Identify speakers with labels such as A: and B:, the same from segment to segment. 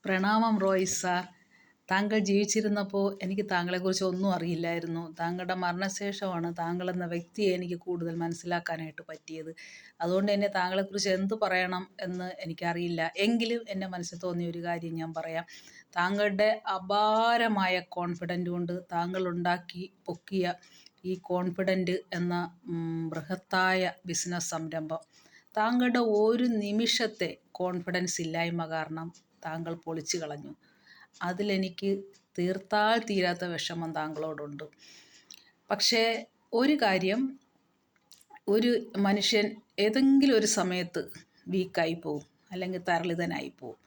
A: പ്രണാമം റോയ് സാർ. താങ്കൾ ജീവിച്ചിരുന്നപ്പോൾ എനിക്ക് താങ്കളെക്കുറിച്ച് ഒന്നും അറിയില്ലായിരുന്നു. താങ്കളുടെ മരണശേഷമാണ് താങ്കളെന്ന വ്യക്തിയെ എനിക്ക് കൂടുതൽ മനസ്സിലാക്കാനായിട്ട് പറ്റിയത്. അതുകൊണ്ട് തന്നെ താങ്കളെക്കുറിച്ച് എന്ത് പറയണം എന്ന് എനിക്കറിയില്ല. എങ്കിലും എൻ്റെ മനസ്സിൽ തോന്നിയ ഒരു കാര്യം ഞാൻ പറയാം. താങ്കളുടെ അപാരമായ കോൺഫിഡൻറ്റ് കൊണ്ട് താങ്കൾ ഉണ്ടാക്കി പൊക്കിയ ഈ കോൺഫിഡൻറ്റ് എന്ന ബൃഹത്തായ ബിസിനസ് സംരംഭം, താങ്കളുടെ ഒരു നിമിഷത്തെ കോൺഫിഡൻസ് ഇല്ലായ്മ കാരണം താങ്കൾ പൊളിച്ചു കളഞ്ഞു. അതിലെനിക്ക് തീർത്താൽ തീരാത്ത വിഷമം താങ്കളോടുണ്ട്. പക്ഷേ ഒരു കാര്യം, ഒരു മനുഷ്യൻ ഏതെങ്കിലും ഒരു സമയത്ത് വീക്കായി പോവും, അല്ലെങ്കിൽ തരളിതനായി പോവും.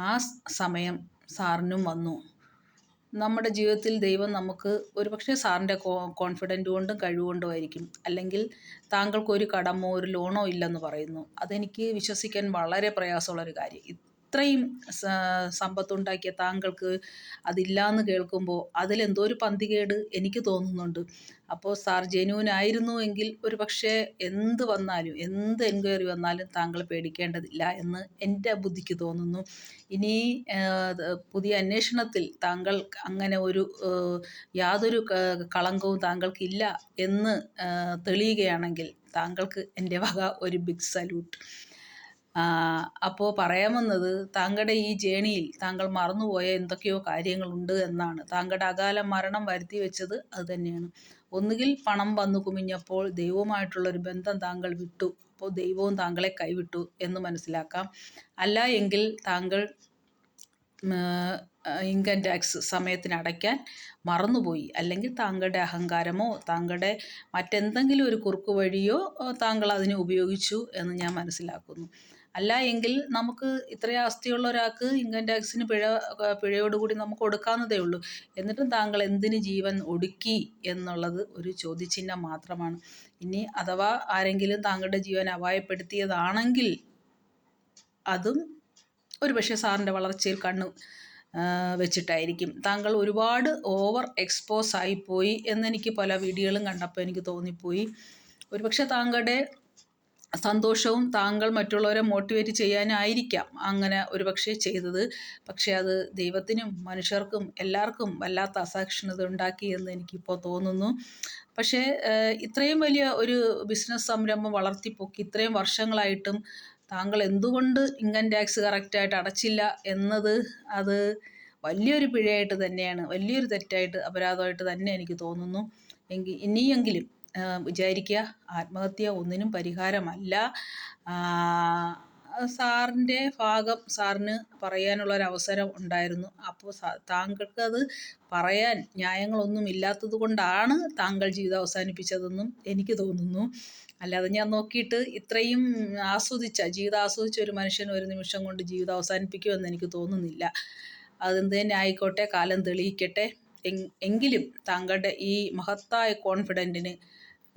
A: ആ സമയം സാറിനും വന്നു. നമ്മുടെ ജീവിതത്തിൽ ദൈവം നമുക്ക് ഒരുപക്ഷെ സാറിൻ്റെ കോൺഫിഡൻറ്റ് കൊണ്ടും കഴിവുകൊണ്ടും ആയിരിക്കും, അല്ലെങ്കിൽ താങ്കൾക്കൊരു കടമോ ഒരു ലോണോ ഇല്ലെന്ന് പറയുന്നു. അതെനിക്ക് വിശ്വസിക്കാൻ വളരെ പ്രയാസമുള്ളൊരു കാര്യം. ഇത്രയും സമ്പത്തുണ്ടാക്കിയ താങ്കൾക്ക് അതില്ലാന്ന് കേൾക്കുമ്പോൾ അതിലെന്തോ ഒരു പന്തികേട് എനിക്ക് തോന്നുന്നുണ്ട്. അപ്പോൾ സാർ ജെന്യൂൻ ആയിരുന്നു എങ്കിൽ ഒരു പക്ഷേ എന്ത് വന്നാലും, എന്ത് എൻക്വയറി വന്നാലും താങ്കൾ പേടിക്കേണ്ടതില്ല എന്ന് എൻ്റെ ബുദ്ധിക്ക് തോന്നുന്നു. ഇനി പുതിയ അന്വേഷണത്തിൽ താങ്കൾ അങ്ങനെ ഒരു യാതൊരു കളങ്കവും താങ്കൾക്കില്ല എന്ന് തെളിയുകയാണെങ്കിൽ താങ്കൾക്ക് എൻ്റെ വക ഒരു ബിഗ് സല്യൂട്ട്. അപ്പോൾ പറയാൻ വന്നത്, താങ്കളുടെ ഈ ജേണിയിൽ താങ്കൾ മറന്നുപോയ എന്തൊക്കെയോ കാര്യങ്ങളുണ്ട് എന്നാണ്. താങ്കളുടെ അകാല മരണം വരുത്തി വെച്ചത് അത് തന്നെയാണ്. ഒന്നുകിൽ പണം വന്നു കുമിഞ്ഞപ്പോൾ ദൈവവുമായിട്ടുള്ളൊരു ബന്ധം താങ്കൾ വിട്ടു, അപ്പോൾ ദൈവവും താങ്കളെ കൈവിട്ടു എന്ന് മനസ്സിലാക്കാം. അല്ല എങ്കിൽ താങ്കൾ ഇൻകം ടാക്സ് സമയത്തിന് അടയ്ക്കാൻ മറന്നുപോയി, അല്ലെങ്കിൽ താങ്കളുടെ അഹങ്കാരമോ താങ്കളുടെ മറ്റെന്തെങ്കിലും ഒരു കുറുക്ക് വഴിയോ താങ്കൾ അതിനെ ഉപയോഗിച്ചു എന്ന് ഞാൻ മനസ്സിലാക്കുന്നു. അല്ല എങ്കിൽ നമുക്ക് ഇത്രയും ആസ്തിയുള്ള ഒരാൾക്ക് ഇൻകം ടാക്സിന് പിഴയോടുകൂടി നമുക്ക് കൊടുക്കാവുന്നതേ ഉള്ളൂ. എന്നിട്ടും താങ്കൾ എന്തിന് ജീവൻ ഒടുക്കി എന്നുള്ളത് ഒരു ചോദ്യചിഹ്നം മാത്രമാണ്. ഇനി അഥവാ ആരെങ്കിലും താങ്കളുടെ ജീവൻ അപായപ്പെടുത്തിയതാണെങ്കിൽ അതും ഒരുപക്ഷെ സാറിൻ്റെ വളർച്ചയിൽ കണ്ണ് വെച്ചിട്ടായിരിക്കും. താങ്കൾ ഒരുപാട് ഓവർ എക്സ്പോസ് ആയിപ്പോയി എന്നെനിക്ക് പല വീഡിയോകളും കണ്ടപ്പോൾ എനിക്ക് തോന്നിപ്പോയി. ഒരുപക്ഷെ താങ്കളുടെ സന്തോഷവും താങ്കൾ മറ്റുള്ളവരെ മോട്ടിവേറ്റ് ചെയ്യാനായിരിക്കാം അങ്ങനെ ഒരുപക്ഷെ ചെയ്തത്. പക്ഷേ അത് ദൈവത്തിനും മനുഷ്യർക്കും എല്ലാവർക്കും വല്ലാത്ത അസഹിഷ്ണുത ഉണ്ടാക്കി എന്ന് എനിക്കിപ്പോൾ തോന്നുന്നു. പക്ഷേ ഇത്രയും വലിയ ഒരു ബിസിനസ് സംരംഭം വളർത്തിപ്പൊക്കി ഇത്രയും വർഷങ്ങളായിട്ടും താങ്കൾ എന്തുകൊണ്ട് ഇൻകം ടാക്സ് കറക്റ്റായിട്ട് അടച്ചില്ല എന്നത് അത് വലിയൊരു പിഴയായിട്ട് തന്നെയാണ്, വലിയൊരു തെറ്റായിട്ട് അപരാധമായിട്ട് തന്നെ എനിക്ക് തോന്നുന്നു. ഇനിയെങ്കിലും വിചാരിക്കുക, ആത്മഹത്യ ഒന്നിനും പരിഹാരമല്ല. സാറിൻ്റെ ഭാഗം സാറിന് പറയാനുള്ളൊരവസരം ഉണ്ടായിരുന്നു. അപ്പോൾ താങ്കൾക്കത് പറയാൻ ന്യായങ്ങളൊന്നും ഇല്ലാത്തത് കൊണ്ടാണ് താങ്കൾ ജീവിതം അവസാനിപ്പിച്ചതെന്നും എനിക്ക് തോന്നുന്നു. അല്ലാതെ ഞാൻ നോക്കിയിട്ട് ഇത്രയും ജീവിതം ആസ്വദിച്ച ഒരു മനുഷ്യൻ ഒരു നിമിഷം കൊണ്ട് ജീവിതം അവസാനിപ്പിക്കുമെന്ന് എനിക്ക് തോന്നുന്നില്ല. അതെന്ത് തന്നെ ആയിക്കോട്ടെ, കാലം തെളിയിക്കട്ടെ. എങ്കിലും താങ്കളുടെ ഈ മഹത്തായ കോൺഫിഡൻറ്റിന്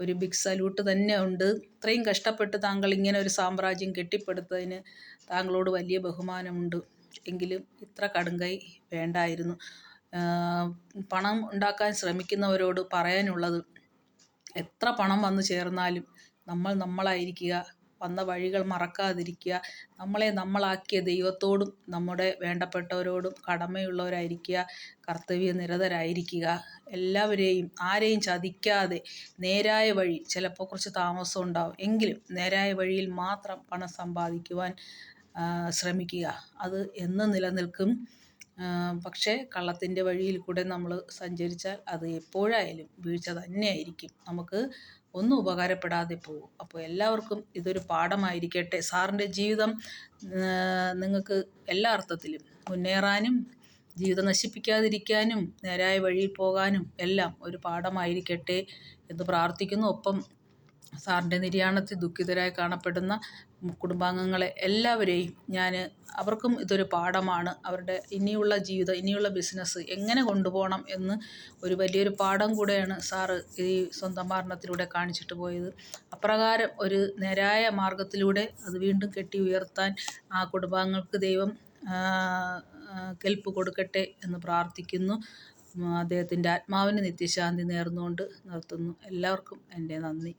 A: ഒരു ബിഗ് സല്യൂട്ട് തന്നെ ഉണ്ട്. ഇത്രയും കഷ്ടപ്പെട്ട് താങ്കൾ ഇങ്ങനെ ഒരു സാമ്രാജ്യം കെട്ടിപ്പടുത്തതിന് താങ്കളോട് വലിയ ബഹുമാനമുണ്ട്. എങ്കിലും ഇത്ര കടുങ്കൈ വേണ്ടായിരുന്നു. പണം ഉണ്ടാക്കാൻ ശ്രമിക്കുന്നവരോട് പറയാനുള്ളത്, എത്ര പണം വന്നു ചേർന്നാലും നമ്മളായിരിക്കുക, വന്ന വഴികൾ മറക്കാതിരിക്കുക, നമ്മളെ നമ്മളാക്കിയ ദൈവത്തോടും നമ്മുടെ വേണ്ടപ്പെട്ടവരോടും കടമയുള്ളവരായിരിക്കുക, കർത്തവ്യനിരതരായിരിക്കുക. എല്ലാവരെയും ആരെയും ചതിക്കാതെ നേരായ വഴി, ചിലപ്പോൾ കുറച്ച് താമസം ഉണ്ടാവും, എങ്കിലും നേരായ വഴിയിൽ മാത്രം പണം സമ്പാദിക്കുവാൻ ശ്രമിക്കുക. അത് എന്ന് നിലനിൽക്കും. പക്ഷേ കള്ളത്തിൻ്റെ വഴിയിൽ കൂടെ നമ്മൾ സഞ്ചരിച്ചാൽ അത് എപ്പോഴായാലും വീഴ്ച തന്നെയായിരിക്കും, നമുക്ക് ഒന്നും ഉപകാരപ്പെടാതെ പോകും. അപ്പോൾ എല്ലാവർക്കും ഇതൊരു പാഠമായിരിക്കട്ടെ. സാറിൻ്റെ ജീവിതം നിങ്ങൾക്ക് എല്ലാ അർത്ഥത്തിലും മുന്നേറാനും ജീവിതം നശിപ്പിക്കാതിരിക്കാനും നേരായ വഴിയിൽ പോകാനും എല്ലാം ഒരു പാഠമായിരിക്കട്ടെ എന്ന് പ്രാർത്ഥിക്കുന്നു. ഒപ്പം സാറിൻ്റെ നിര്യാണത്തിൽ ദുഃഖിതരായി കാണപ്പെടുന്ന കുടുംബാംഗങ്ങളെ എല്ലാവരെയും അവർക്കും ഇതൊരു പാഠമാണ്. അവരുടെ ഇനിയുള്ള ജീവിതം, ഇനിയുള്ള ബിസിനസ് എങ്ങനെ കൊണ്ടുപോകണം എന്ന് ഒരു വലിയൊരു പാഠം കൂടെയാണ് സാറ് ഈ സ്വന്തം മരണത്തിലൂടെ കാണിച്ചിട്ട് പോയത്. അപ്രകാരം ഒരു നേരായ മാർഗത്തിലൂടെ അത് വീണ്ടും കെട്ടി ഉയർത്താൻ ആ കുടുംബാംഗങ്ങൾക്ക് ദൈവം കെൽപ്പ് കൊടുക്കട്ടെ എന്ന് പ്രാർത്ഥിക്കുന്നു. അദ്ദേഹത്തിൻ്റെ ആത്മാവിന് നിത്യശാന്തി നേർന്നുകൊണ്ട് നിർത്തുന്നു. എല്ലാവർക്കും എൻ്റെ നന്ദി.